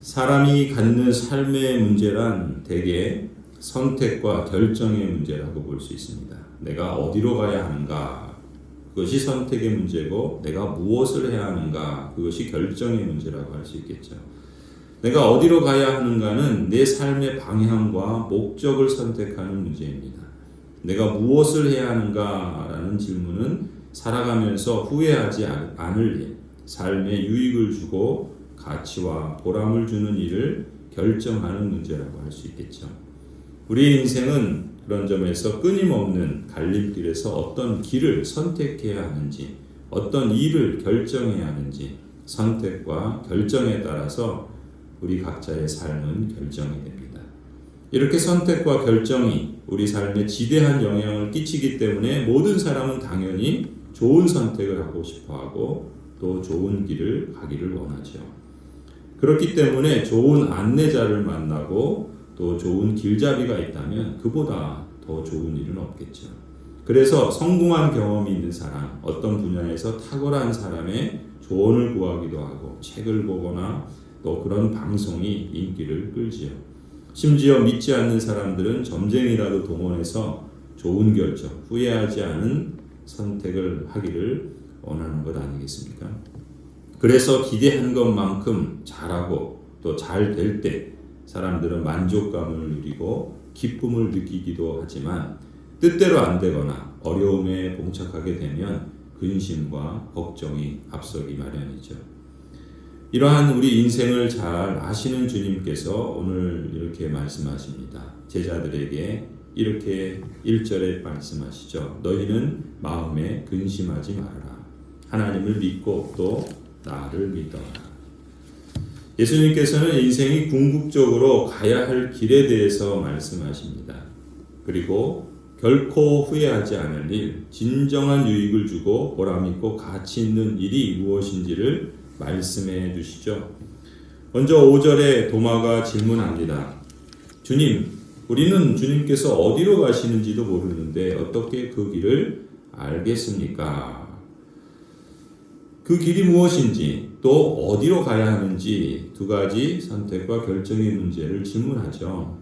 사람이 갖는 삶의 문제란 대개 선택과 결정의 문제라고 볼 수 있습니다. 내가 어디로 가야 하는가, 그것이 선택의 문제고, 내가 무엇을 해야 하는가, 그것이 결정의 문제라고 할 수 있겠죠. 내가 어디로 가야 하는가는 내 삶의 방향과 목적을 선택하는 문제입니다. 내가 무엇을 해야 하는가라는 질문은 살아가면서 후회하지 않을 일, 삶에 유익을 주고 가치와 보람을 주는 일을 결정하는 문제라고 할 수 있겠죠. 우리의 인생은 그런 점에서 끊임없는 갈림길에서 어떤 길을 선택해야 하는지, 어떤 일을 결정해야 하는지 선택과 결정에 따라서 우리 각자의 삶은 결정이 됩니다. 이렇게 선택과 결정이 우리 삶에 지대한 영향을 끼치기 때문에 모든 사람은 당연히 좋은 선택을 하고 싶어하고 또 좋은 길을 가기를 원하죠. 그렇기 때문에 좋은 안내자를 만나고 또 좋은 길잡이가 있다면 그보다 더 좋은 일은 없겠죠. 그래서 성공한 경험이 있는 사람, 어떤 분야에서 탁월한 사람의 조언을 구하기도 하고 책을 보거나 또 그런 방송이 인기를 끌지요. 심지어 믿지 않는 사람들은 점쟁이라도 동원해서 좋은 결정, 후회하지 않은 선택을 하기를 원하는 것 아니겠습니까? 그래서 기대한 것만큼 잘하고 또 잘 될 때 사람들은 만족감을 누리고 기쁨을 느끼기도 하지만 뜻대로 안 되거나 어려움에 봉착하게 되면 근심과 걱정이 앞서기 마련이죠. 이러한 우리 인생을 잘 아시는 주님께서 오늘 이렇게 말씀하십니다. 제자들에게 이렇게 1절에 말씀하시죠. 너희는 마음에 근심하지 말아라. 하나님을 믿고 또 나를 믿어라. 예수님께서는 인생이 궁극적으로 가야 할 길에 대해서 말씀하십니다. 그리고 결코 후회하지 않을 일, 진정한 유익을 주고 보람있고 가치 있는 일이 무엇인지를 말씀해 주시죠. 먼저 5절에 도마가 질문합니다. 주님, 우리는 주님께서 어디로 가시는지도 모르는데 어떻게 그 길을 알겠습니까? 그 길이 무엇인지 또 어디로 가야 하는지 두 가지 선택과 결정의 문제를 질문하죠.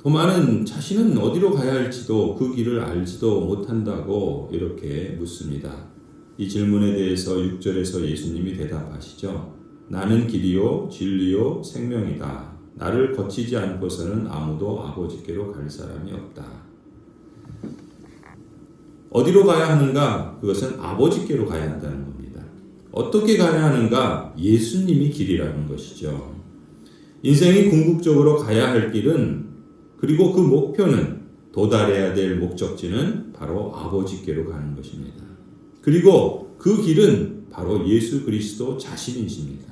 도마는 자신은 어디로 가야 할지도 그 길을 알지도 못한다고 이렇게 묻습니다. 이 질문에 대해서 6절에서 예수님이 대답하시죠. 나는 길이요 진리요 생명이다. 나를 거치지 않고서는 아무도 아버지께로 갈 사람이 없다. 어디로 가야 하는가? 그것은 아버지께로 가야 한다는 겁니다. 어떻게 가야 하는가? 예수님이 길이라는 것이죠. 인생이 궁극적으로 가야 할 길은, 그리고 그 목표는, 도달해야 될 목적지는 바로 아버지께로 가는 것입니다. 그리고 그 길은 바로 예수 그리스도 자신이십니다.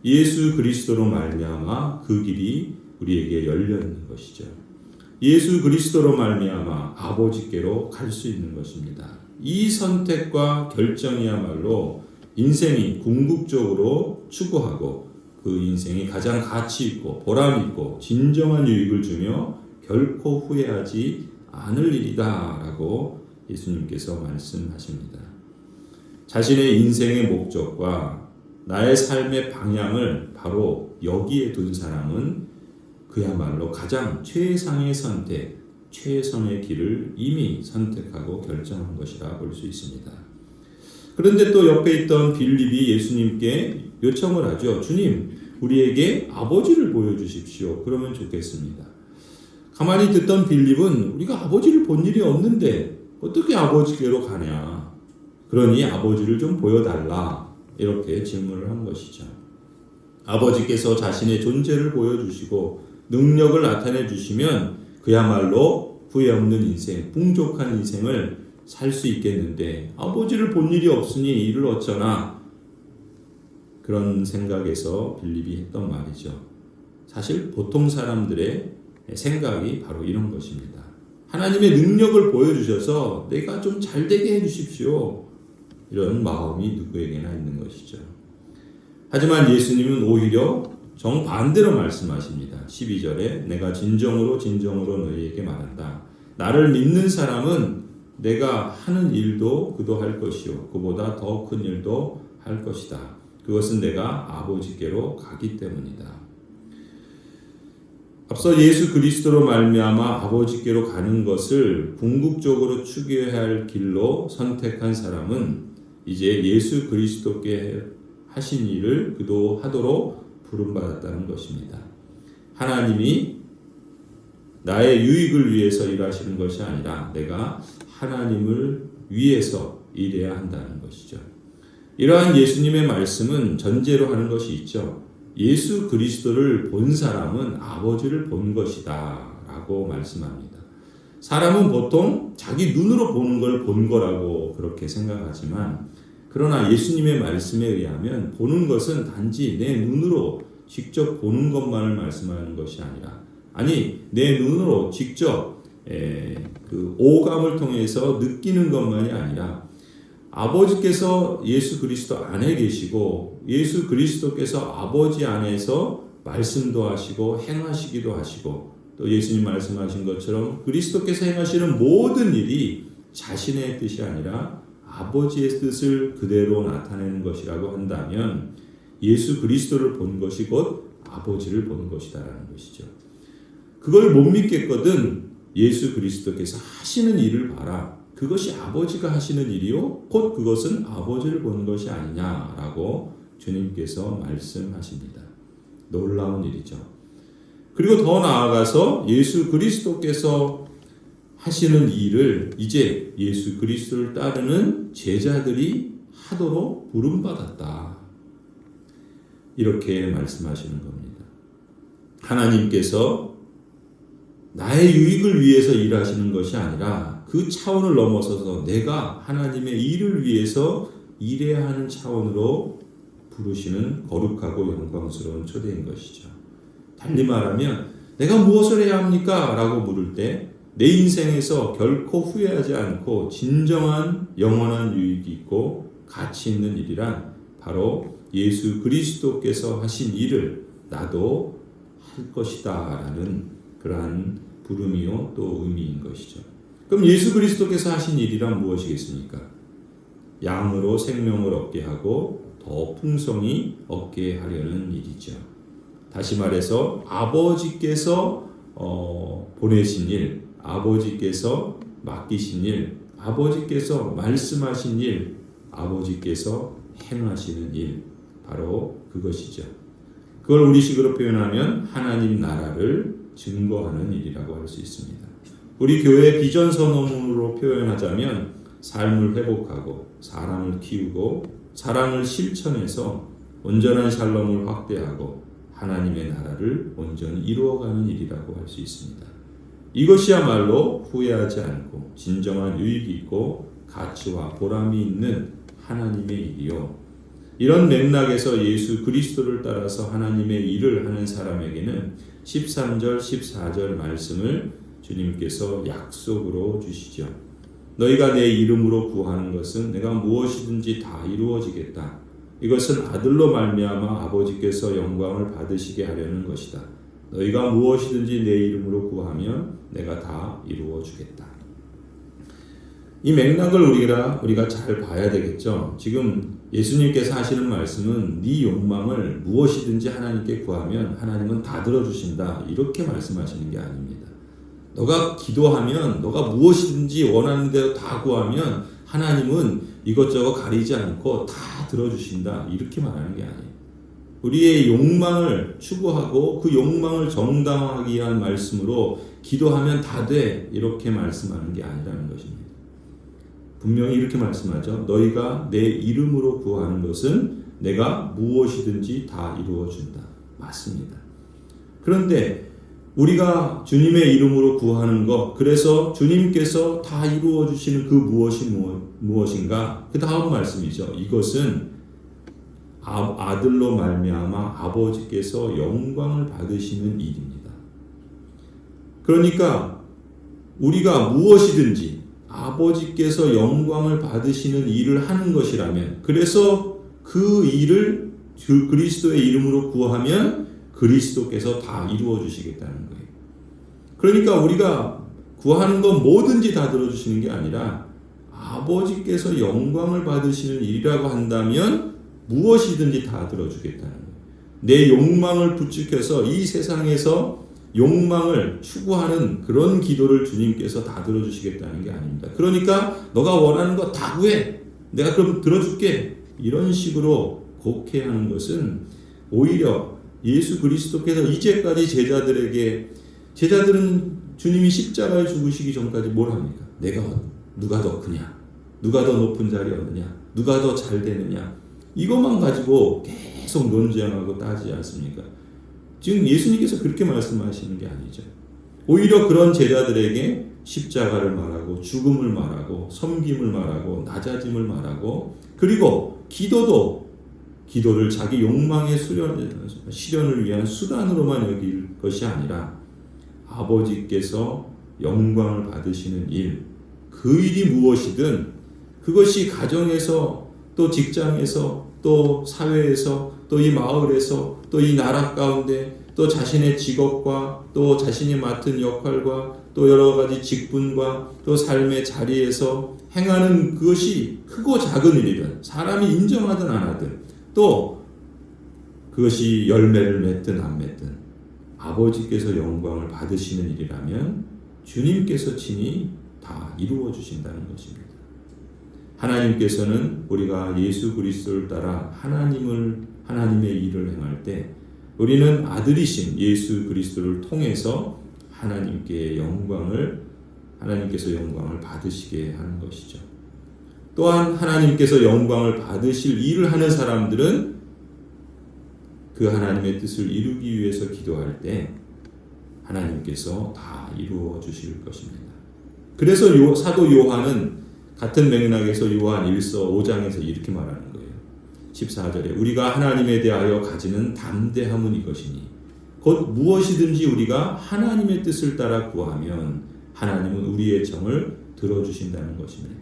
예수 그리스도로 말미암아 그 길이 우리에게 열려 있는 것이죠. 예수 그리스도로 말미암아 아버지께로 갈 수 있는 것입니다. 이 선택과 결정이야말로 인생이 궁극적으로 추구하고 그 인생이 가장 가치 있고 보람 있고 진정한 유익을 주며 결코 후회하지 않을 일이다라고 예수님께서 말씀하십니다. 자신의 인생의 목적과 나의 삶의 방향을 바로 여기에 둔 사람은 그야말로 가장 최상의 선택, 최선의 길을 이미 선택하고 결정한 것이라 볼 수 있습니다. 그런데 또 옆에 있던 빌립이 예수님께 요청을 하죠. 주님, 우리에게 아버지를 보여주십시오. 그러면 좋겠습니다. 가만히 듣던 빌립은 우리가 아버지를 본 일이 없는데 어떻게 아버지께로 가냐. 그러니 아버지를 좀 보여달라. 이렇게 질문을 한 것이죠. 아버지께서 자신의 존재를 보여주시고 능력을 나타내 주시면 그야말로 후회 없는 인생, 풍족한 인생을 살 수 있겠는데 아버지를 본 일이 없으니 이를 어쩌나, 그런 생각에서 빌립이 했던 말이죠. 사실 보통 사람들의 생각이 바로 이런 것입니다. 하나님의 능력을 보여주셔서 내가 좀 잘되게 해주십시오. 이런 마음이 누구에게나 있는 것이죠. 하지만 예수님은 오히려 정반대로 말씀하십니다. 12절에 내가 진정으로 너희에게 말한다. 나를 믿는 사람은 내가 하는 일도 그도 할 것이요 그보다 더 큰 일도 할 것이다. 그것은 내가 아버지께로 가기 때문이다. 앞서 예수 그리스도로 말미암아 아버지께로 가는 것을 궁극적으로 추구해야 할 길로 선택한 사람은 이제 예수 그리스도께 하신 일을 그도하도록 부름받았다는 것입니다. 하나님이 나의 유익을 위해서 일하시는 것이 아니라 내가 하나님을 위해서 일해야 한다는 것이죠. 이러한 예수님의 말씀은 전제로 하는 것이 있죠. 예수 그리스도를 본 사람은 아버지를 본 것이다 라고 말씀합니다. 사람은 보통 자기 눈으로 보는 걸 본 거라고 그렇게 생각하지만, 그러나 예수님의 말씀에 의하면 보는 것은 단지 내 눈으로 직접 보는 것만을 말씀하는 것이 아니라, 내 눈으로 직접 그 오감을 통해서 느끼는 것만이 아니라 아버지께서 예수 그리스도 안에 계시고 예수 그리스도께서 아버지 안에서 말씀도 하시고 행하시기도 하시고, 또 예수님 말씀하신 것처럼 그리스도께서 행하시는 모든 일이 자신의 뜻이 아니라 아버지의 뜻을 그대로 나타내는 것이라고 한다면 예수 그리스도를 본 것이 곧 아버지를 본 것이다라는 것이죠. 그걸 못 믿겠거든 예수 그리스도께서 하시는 일을 봐라. 그것이 아버지가 하시는 일이요 곧 그것은 아버지를 보는 것이 아니냐라고 주님께서 말씀하십니다. 놀라운 일이죠. 그리고 더 나아가서 예수 그리스도께서 하시는 일을 이제 예수 그리스도를 따르는 제자들이 하도록 부름받았다. 이렇게 말씀하시는 겁니다. 하나님께서 나의 유익을 위해서 일하시는 것이 아니라 그 차원을 넘어서서 내가 하나님의 일을 위해서 일해야 하는 차원으로 부르시는 거룩하고 영광스러운 초대인 것이죠. 달리 말하면 내가 무엇을 해야 합니까? 라고 물을 때 내 인생에서 결코 후회하지 않고 진정한 영원한 유익이 있고 가치 있는 일이란 바로 예수 그리스도께서 하신 일을 나도 할 것이다 라는 그러한 부름이요 또 의미인 것이죠. 그럼 예수 그리스도께서 하신 일이란 무엇이겠습니까? 양으로 생명을 얻게 하고 더 풍성히 얻게 하려는 일이죠. 다시 말해서 아버지께서 보내신 일, 아버지께서 맡기신 일, 아버지께서 말씀하신 일, 아버지께서 행하시는 일, 바로 그것이죠. 그걸 우리식으로 표현하면 하나님 나라를 증거하는 일이라고 할 수 있습니다. 우리 교회 비전 선언으로 표현하자면 삶을 회복하고 사람을 키우고 사랑을 실천해서 온전한 샬롬을 확대하고 하나님의 나라를 온전히 이루어가는 일이라고 할 수 있습니다. 이것이야말로 후회하지 않고 진정한 유익이 있고 가치와 보람이 있는 하나님의 일이요. 이런 맥락에서 예수 그리스도를 따라서 하나님의 일을 하는 사람에게는 13절, 14절 말씀을 주님께서 약속으로 주시죠. 너희가 내 이름으로 구하는 것은 내가 무엇이든지 다 이루어지겠다. 이것은 아들로 말미암아 아버지께서 영광을 받으시게 하려는 것이다. 너희가 무엇이든지 내 이름으로 구하면 내가 다 이루어 주겠다. 이 맥락을 우리가 잘 봐야 되겠죠. 지금 예수님께서 하시는 말씀은 네 욕망을 무엇이든지 하나님께 구하면 하나님은 다 들어주신다. 이렇게 말씀하시는 게 아닙니다. 너가 기도하면 너가 무엇이든지 원하는 대로 다 구하면 하나님은 이것저것 가리지 않고 다 들어주신다. 이렇게 말하는 게 아니에요. 우리의 욕망을 추구하고 그 욕망을 정당화하기 위한 말씀으로 기도하면 다 돼. 이렇게 말씀하는 게 아니라는 것입니다. 분명히 이렇게 말씀하죠. 너희가 내 이름으로 구하는 것은 내가 무엇이든지 다 이루어준다. 맞습니다. 그런데 우리가 주님의 이름으로 구하는 것, 그래서 주님께서 다 이루어 주시는 그 무엇이 무엇인가? 그 다음 말씀이죠. 이것은 아들로 말미암아 아버지께서 영광을 받으시는 일입니다. 그러니까 우리가 무엇이든지 아버지께서 영광을 받으시는 일을 하는 것이라면, 그래서 그 일을 그리스도의 이름으로 구하면 그리스도께서 다 이루어 주시겠다는 거예요. 그러니까 우리가 구하는 건 뭐든지 다 들어주시는 게 아니라 아버지께서 영광을 받으시는 일이라고 한다면 무엇이든지 다 들어주겠다는 거예요. 내 욕망을 부추겨서 이 세상에서 욕망을 추구하는 그런 기도를 주님께서 다 들어주시겠다는 게 아닙니다. 그러니까 너가 원하는 거 다 구해. 내가 그럼 들어줄게. 이런 식으로 곡해하는 것은 오히려 예수 그리스도께서 이제까지 제자들은 주님이 십자가에 죽으시기 전까지 뭘 합니까? 누가 더 크냐? 누가 더 높은 자리 얻느냐? 누가 더 잘 되느냐? 이것만 가지고 계속 논쟁하고 따지지 않습니까? 지금 예수님께서 그렇게 말씀하시는 게 아니죠. 오히려 그런 제자들에게 십자가를 말하고 죽음을 말하고 섬김을 말하고 낮아짐을 말하고 그리고 기도를 자기 욕망의 실현을 위한 수단으로만 여길 것이 아니라 아버지께서 영광을 받으시는 일, 그 일이 무엇이든 그것이 가정에서 또 직장에서 또 사회에서 또 이 마을에서 또 이 나라 가운데 또 자신의 직업과 또 자신이 맡은 역할과 또 여러 가지 직분과 또 삶의 자리에서 행하는 그것이 크고 작은 일이든 사람이 인정하든 안 하든 또 그것이 열매를 맺든 안 맺든 아버지께서 영광을 받으시는 일이라면 주님께서 친히 다 이루어 주신다는 것입니다. 하나님께서는 우리가 예수 그리스도를 따라 하나님의 일을 행할 때 우리는 아들이신 예수 그리스도를 통해서 하나님께서 영광을 받으시게 하는 것이죠. 또한 하나님께서 영광을 받으실 일을 하는 사람들은 그 하나님의 뜻을 이루기 위해서 기도할 때 하나님께서 다 이루어 주실 것입니다. 그래서 사도 요한은 같은 맥락에서 요한 1서 5장에서 이렇게 말하는 거예요. 14절에 우리가 하나님에 대하여 가지는 담대함은 이것이니 곧 무엇이든지 우리가 하나님의 뜻을 따라 구하면 하나님은 우리의 청을 들어주신다는 것입니다.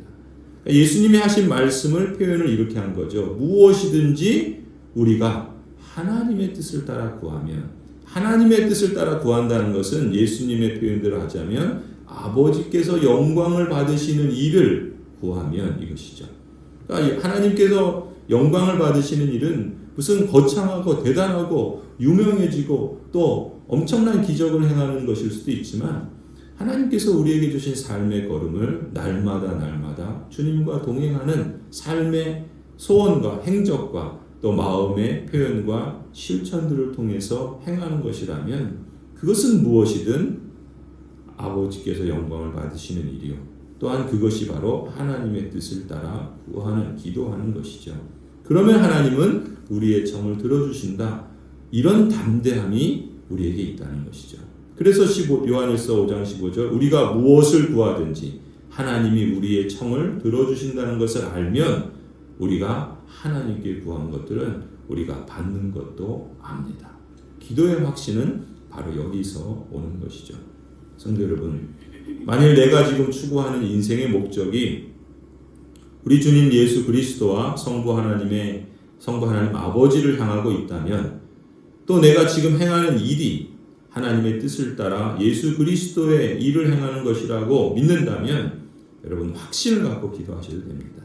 예수님이 하신 말씀을 표현을 이렇게 한 거죠. 무엇이든지 우리가 하나님의 뜻을 따라 구하면, 하나님의 뜻을 따라 구한다는 것은 예수님의 표현대로 하자면 아버지께서 영광을 받으시는 일을 구하면 이것이죠. 그러니까 하나님께서 영광을 받으시는 일은 무슨 거창하고 대단하고 유명해지고 또 엄청난 기적을 행하는 것일 수도 있지만 하나님께서 우리에게 주신 삶의 걸음을 날마다 주님과 동행하는 삶의 소원과 행적과 또 마음의 표현과 실천들을 통해서 행하는 것이라면 그것은 무엇이든 아버지께서 영광을 받으시는 일이요. 또한 그것이 바로 하나님의 뜻을 따라 구하는, 기도하는 것이죠. 그러면 하나님은 우리의 청을 들어주신다. 이런 담대함이 우리에게 있다는 것이죠. 그래서 요한일서 5장 15절 우리가 무엇을 구하든지 하나님이 우리의 청을 들어주신다는 것을 알면 우리가 하나님께 구한 것들은 우리가 받는 것도 압니다. 기도의 확신은 바로 여기서 오는 것이죠. 성도 여러분, 만일 내가 지금 추구하는 인생의 목적이 우리 주님 예수 그리스도와 성부 하나님 아버지를 향하고 있다면 또 내가 지금 행하는 일이 하나님의 뜻을 따라 예수 그리스도의 일을 행하는 것이라고 믿는다면 여러분 확신을 갖고 기도하셔도 됩니다.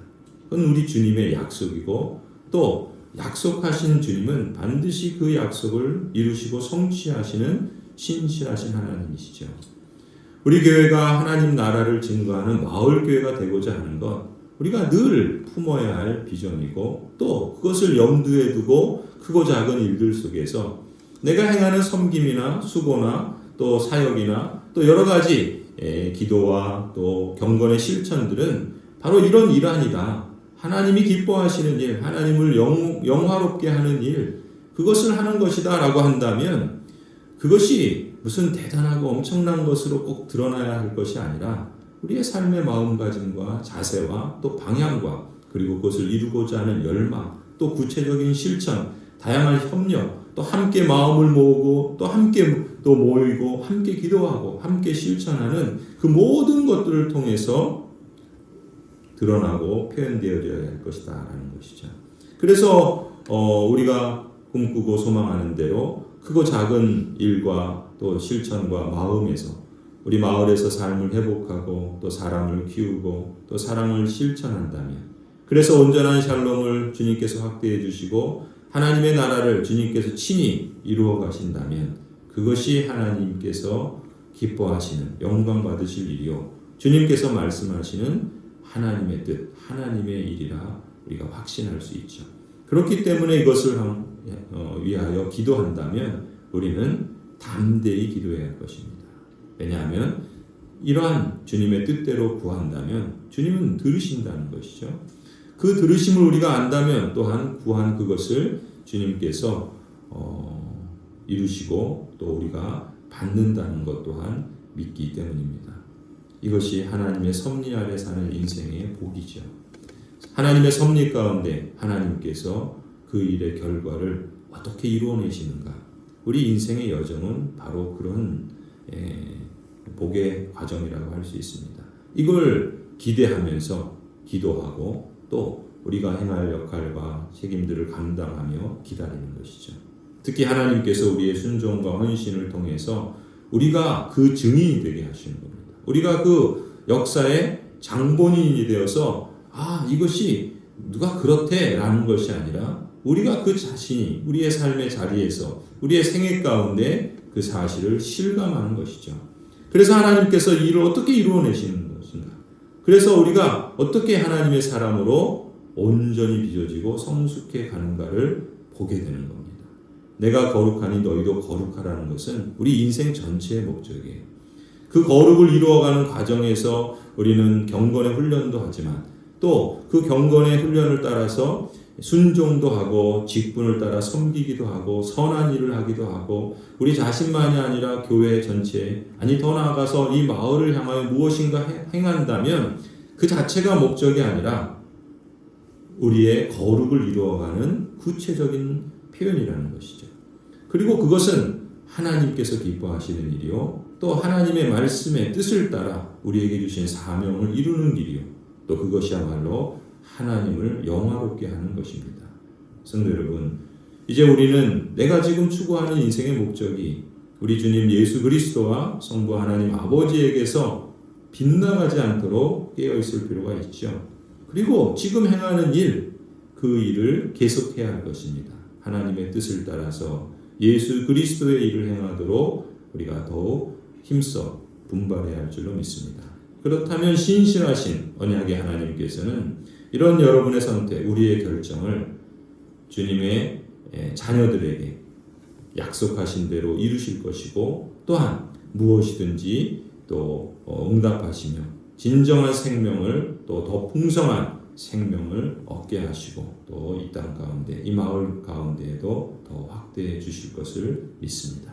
그건 우리 주님의 약속이고 또 약속하신 주님은 반드시 그 약속을 이루시고 성취하시는 신실하신 하나님이시죠. 우리 교회가 하나님 나라를 증거하는 마을교회가 되고자 하는 것 우리가 늘 품어야 할 비전이고 또 그것을 염두에 두고 크고 작은 일들 속에서 내가 행하는 섬김이나 수고나 또 사역이나 또 여러 가지 기도와 또 경건의 실천들은 바로 이런 일환이다. 하나님이 기뻐하시는 일, 하나님을 영화롭게 하는 일, 그것을 하는 것이다 라고 한다면 그것이 무슨 대단하고 엄청난 것으로 꼭 드러나야 할 것이 아니라 우리의 삶의 마음가짐과 자세와 또 방향과 그리고 그것을 이루고자 하는 열망, 또 구체적인 실천, 다양한 협력, 또 함께 마음을 모으고 또 함께 또 모이고 함께 기도하고 함께 실천하는 그 모든 것들을 통해서 드러나고 표현되어야 할 것이다 라는 것이죠. 그래서 우리가 꿈꾸고 소망하는 대로 크고 작은 일과 또 실천과 마음에서 우리 마을에서 삶을 회복하고 또 사람을 키우고 또 사랑을 실천한다면 그래서 온전한 샬롬을 주님께서 확대해 주시고 하나님의 나라를 주님께서 친히 이루어 가신다면 그것이 하나님께서 기뻐하시는 영광 받으실 일이요 주님께서 말씀하시는 하나님의 뜻, 하나님의 일이라 우리가 확신할 수 있죠. 그렇기 때문에 이것을 위하여 기도한다면 우리는 담대히 기도해야 할 것입니다. 왜냐하면 이러한 주님의 뜻대로 구한다면 주님은 들으신다는 것이죠. 그 들으심을 우리가 안다면 또한 구한 그것을 주님께서 이루시고 또 우리가 받는다는 것 또한 믿기 때문입니다. 이것이 하나님의 섭리 아래 사는 인생의 복이죠. 하나님의 섭리 가운데 하나님께서 그 일의 결과를 어떻게 이루어내시는가. 우리 인생의 여정은 바로 그런 복의 과정이라고 할 수 있습니다. 이걸 기대하면서 기도하고 또 우리가 행할 역할과 책임들을 감당하며 기다리는 것이죠. 특히 하나님께서 우리의 순종과 헌신을 통해서 우리가 그 증인이 되게 하시는 겁니다. 우리가 그 역사의 장본인이 되어서 이것이 누가 그렇대 라는 것이 아니라 우리가 그 자신이 우리의 삶의 자리에서 우리의 생애 가운데 그 사실을 실감하는 것이죠. 그래서 하나님께서 이 일을 어떻게 이루어내시는 것인가. 그래서 우리가 어떻게 하나님의 사람으로 온전히 빚어지고 성숙해 가는가를 보게 되는 겁니다. 내가 거룩하니 너희도 거룩하라는 것은 우리 인생 전체의 목적이에요. 그 거룩을 이루어가는 과정에서 우리는 경건의 훈련도 하지만 또 그 경건의 훈련을 따라서 순종도 하고 직분을 따라 섬기기도 하고 선한 일을 하기도 하고 우리 자신만이 아니라 교회 전체 더 나아가서 이 마을을 향하여 무엇인가 행한다면 그 자체가 목적이 아니라 우리의 거룩을 이루어가는 구체적인 표현이라는 것이죠. 그리고 그것은 하나님께서 기뻐하시는 일이요 또 하나님의 말씀의 뜻을 따라 우리에게 주신 사명을 이루는 일이요 또 그것이야말로 하나님을 영화롭게 하는 것입니다. 성도 여러분, 이제 우리는 내가 지금 추구하는 인생의 목적이 우리 주님 예수 그리스도와 성부 하나님 아버지에게서 빗나가지 않도록 깨어있을 필요가 있죠. 그리고 지금 행하는 일, 그 일을 계속해야 할 것입니다. 하나님의 뜻을 따라서 예수 그리스도의 일을 행하도록 우리가 더욱 힘써 분발해야 할 줄로 믿습니다. 그렇다면 신실하신 언약의 하나님께서는 이런 여러분의 선택, 우리의 결정을 주님의 자녀들에게 약속하신 대로 이루실 것이고 또한 무엇이든지 또 응답하시며 진정한 생명을 또 더 풍성한 생명을 얻게 하시고 또 이 땅 가운데 이 마을 가운데에도 더 확대해 주실 것을 믿습니다.